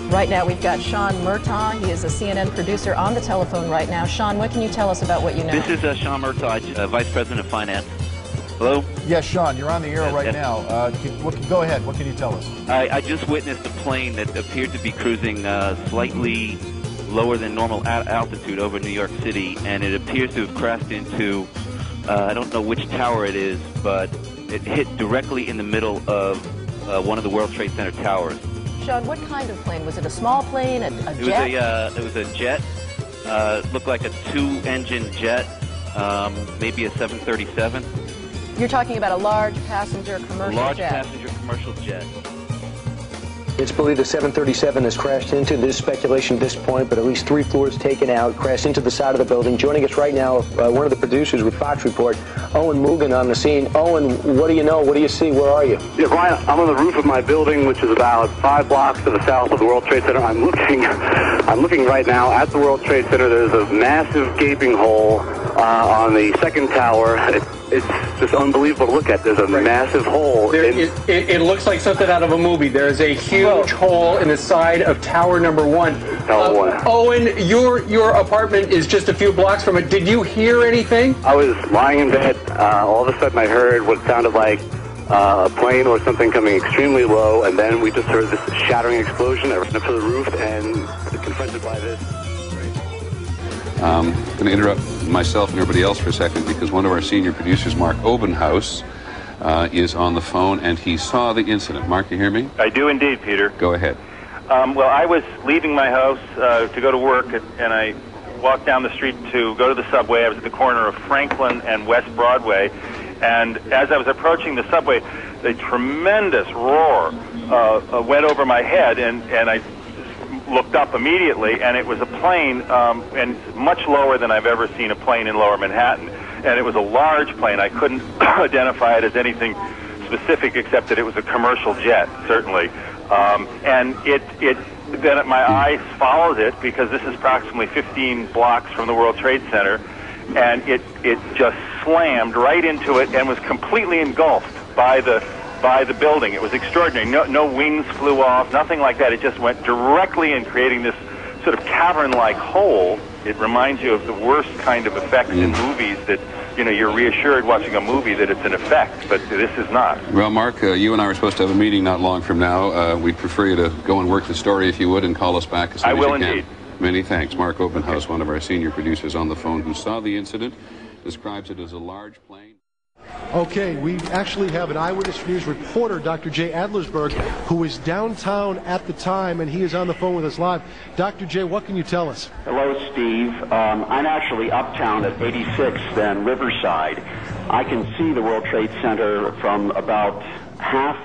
Right now we've got Sean Murtaugh. He is a CNN producer on the telephone right now. Sean, what can you tell us about what you know? This is Sean Murtaugh, Vice President of Finance. Hello? Yes, Sean, you're on the air right now. Go ahead. What can you tell us? I just witnessed a plane that appeared to be cruising slightly lower than normal altitude over New York City, and it appears to have crashed into, I don't know which tower it is, but it hit directly in the middle of one of the World Trade Center towers. Sean, what kind of plane? Was it a small plane, a jet? It was a jet. Looked like a two-engine jet, maybe a 737. You're talking about a large passenger commercial jet. Large passenger commercial jet. It's believed the 737 has crashed into, there's speculation at this point, but at least 3 floors taken out, crashed into the side of the building. Joining us right now, one of the producers with Fox Report, Owen Mugen on the scene. Owen, what do you know? What do you see? Where are you? Yeah, Brian, I'm on the roof of my building, which is about 5 blocks to the south of the World Trade Center. I'm looking right now at the World Trade Center. There's a massive gaping hole on the second tower. It's just unbelievable to look at. There's a massive hole. It looks like something out of a movie. There is a huge hole in the side of tower number 1. Tower 1. Owen, your apartment is just a few blocks from it. Did you hear anything? I was lying in bed. All of a sudden I heard what sounded like a plane or something coming extremely low, and then we just heard this shattering explosion. I ran up to the roof and was confronted by this. I'm going to interrupt myself and everybody else for a second because one of our senior producers, Mark Obenhaus, is on the phone, and he saw the incident. Mark, you hear me? I do indeed, Peter. Go ahead. Well, I was leaving my house to go to work, and I walked down the street to go to the subway. I was at the corner of Franklin and West Broadway, and as I was approaching the subway, a tremendous roar went over my head, and I looked up immediately, and it was a plane, and much lower than I've ever seen a plane in Lower Manhattan. And it was a large plane. I couldn't identify it as anything specific except that it was a commercial jet, certainly. And then my eyes followed it because this is approximately 15 blocks from the World Trade Center, and it just slammed right into it and was completely engulfed by the building. It was extraordinary. No wings flew off, nothing like that. It just went directly in, creating this sort of cavern-like hole. It reminds you of the worst kind of effects in movies that, you're reassured watching a movie that it's an effect, but this is not. Well, Mark, you and I were supposed to have a meeting not long from now. We'd prefer you to go and work the story if you would and call us back as soon as you can. I will indeed. Many thanks. Mark Obenhaus, one of our senior producers on the phone who saw the incident, describes it as a large plane. Okay, we actually have an Eyewitness News reporter, Dr. Jay Adlersberg, who was downtown at the time, and he is on the phone with us live. Dr. Jay, what can you tell us? Hello, Steve. I'm actually uptown at 86th and Riverside. I can see the World Trade Center from about half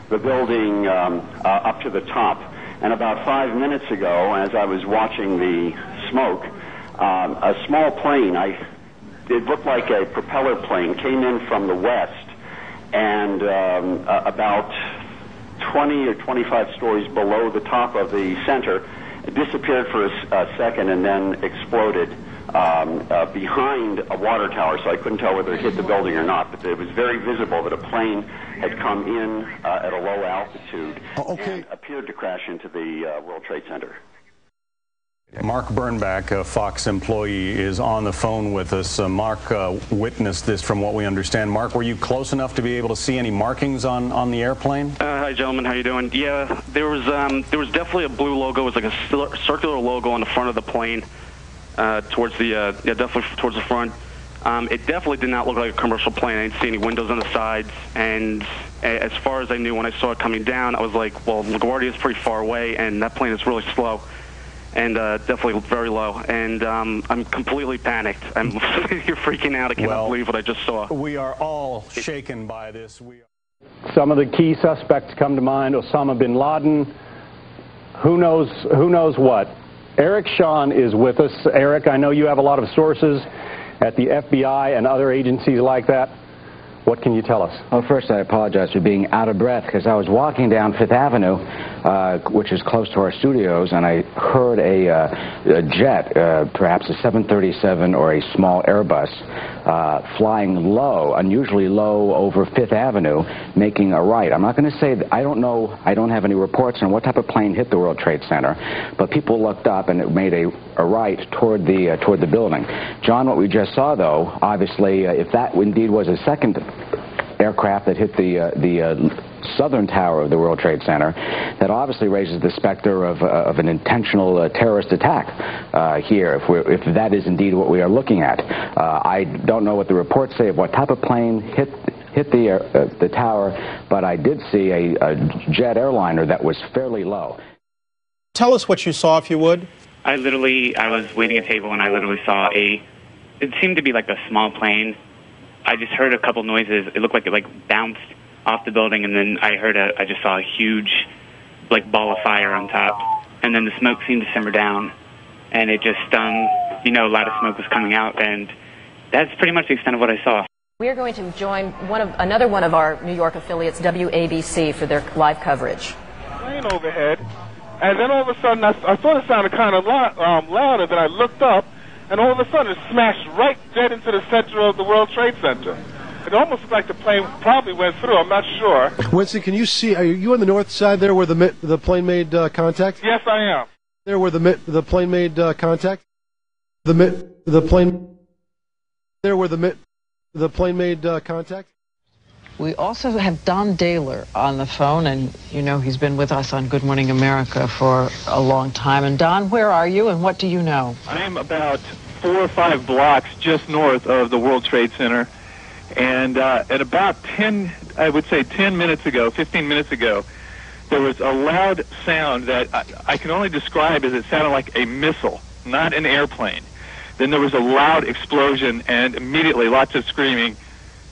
the building up to the top. And about 5 minutes ago, as I was watching the smoke, a small plane, it looked like a propeller plane, came in from the west, and about 20 or 25 stories below the top of the center, it disappeared for a second and then exploded behind a water tower, so I couldn't tell whether it hit the building or not, but it was very visible that a plane had come in at a low altitude and appeared to crash into the World Trade Center. Mark Bernbach, a Fox employee, is on the phone with us. Mark witnessed this from what we understand. Mark, were you close enough to be able to see any markings on the airplane? Hi, gentlemen. How you doing? Yeah, there was definitely a blue logo. It was like a circular logo on the front of the plane, towards the definitely towards the front. It definitely did not look like a commercial plane. I didn't see any windows on the sides, and as far as I knew when I saw it coming down, I was like, well, LaGuardia is pretty far away, and that plane is really slow. And definitely very low, and I'm completely panicked. I'm you're freaking out. I cannot believe what I just saw. We are all shaken by this. Some of the key suspects come to mind: Osama bin Laden. Who knows what? Eric Shawn is with us. Eric, I know you have a lot of sources at the FBI and other agencies like that. What can you tell us? Well, first, I apologize for being out of breath because I was walking down Fifth Avenue which is close to our studios, and I heard a jet, perhaps a 737 or a small Airbus, flying low, unusually low over Fifth Avenue, making a right. I'm not going to say that I don't know. I don't have any reports on what type of plane hit the World Trade Center, but people looked up and it made a right toward the building. John, what we just saw, though, obviously, if that indeed was a second aircraft that hit the southern tower of the World Trade Center, that obviously raises the specter of an intentional terrorist attack here, if that is indeed what we are looking at. I don't know what the reports say of what type of plane hit the tower, but I did see a jet airliner that was fairly low. Tell us what you saw, if you would. I was waiting at a table and I literally saw it seemed to be like a small plane. I just heard a couple noises. It looked like it bounced off the building, and then I just saw a huge ball of fire on top, and then the smoke seemed to simmer down, and it just a lot of smoke was coming out, and that's pretty much the extent of what I saw. We are going to join another one of our New York affiliates, WABC, for their live coverage. Plane overhead, and then all of a sudden I thought it sounded kind of louder. Then I looked up, and all of a sudden it smashed right dead into the center of the World Trade Center. It almost looked like the plane probably went through. I'm not sure. Winston, can you see? Are you on the north side there, where the plane made contact? Yes, I am. There, where the plane made contact. The plane. There, where the plane made contact. We also have Don Daler on the phone, and he's been with us on Good Morning America for a long time. And Don, where are you, and what do you know? I'm about 4 or 5 blocks just north of the World Trade Center. And at about 10 minutes ago, 15 minutes ago, there was a loud sound that I can only describe as it sounded like a missile, not an airplane. Then there was a loud explosion and immediately lots of screaming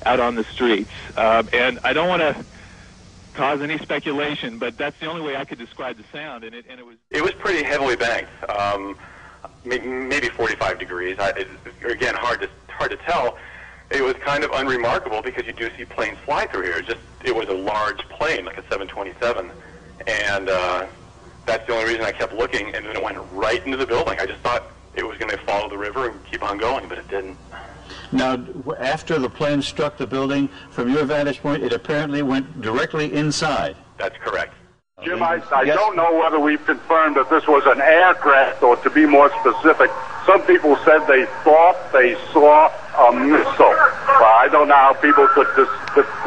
out on the streets. And I don't want to cause any speculation, but that's the only way I could describe the sound. And it was pretty heavily banked, maybe 45 degrees. Again, hard to tell. It was kind of unremarkable because you do see planes fly through here. It was a large plane, like a 727, and that's the only reason I kept looking. And then it went right into the building. I just thought it was going to follow the river and keep on going, but it didn't. Now, after the plane struck the building, from your vantage point, it apparently went directly inside. That's correct. Jim, I don't know whether we've confirmed that this was an aircraft, or to be more specific, some people said they thought they saw a missile. I don't know how people could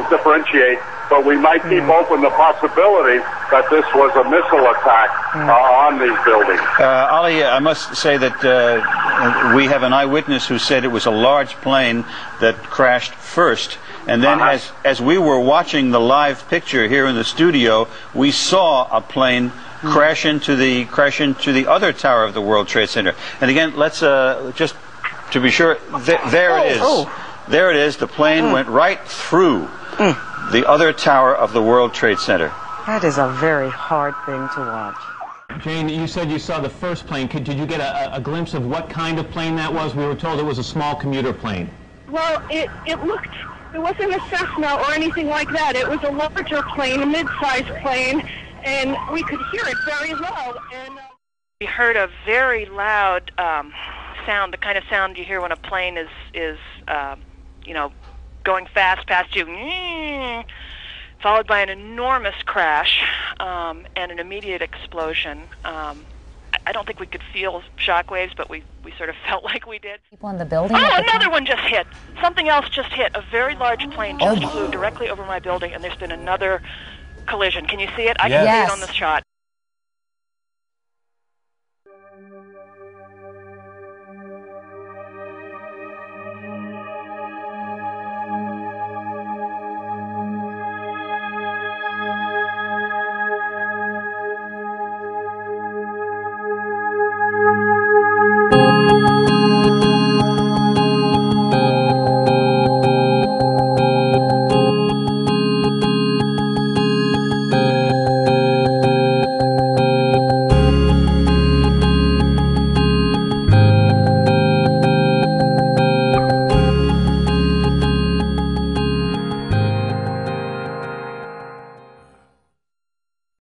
differentiate, but we might keep open the possibility that this was a missile attack on these buildings. Ali, I must say that we have an eyewitness who said it was a large plane that crashed first. And then as we were watching the live picture here in the studio, we saw a plane crash into the other tower of the World Trade Center. And again, let's just to be sure, there it is. There it is. The plane went right through the other tower of the World Trade Center. That is a very hard thing to watch. Jane, you said you saw the first plane. Did you get a glimpse of what kind of plane that was? We were told it was a small commuter plane. Well, it wasn't a Cessna or anything like that. It was a larger plane, a mid-sized plane, and we could hear it very low. And we heard a very loud sound, the kind of sound you hear when a plane is going fast past you, followed by an enormous crash and an immediate explosion. I don't think we could feel shockwaves, but we sort of felt like we did. People in the building? Oh, another one just hit. Something else just hit. A very large plane just flew directly over my building, and there's been another collision. Can you see it? I can see it on the shot.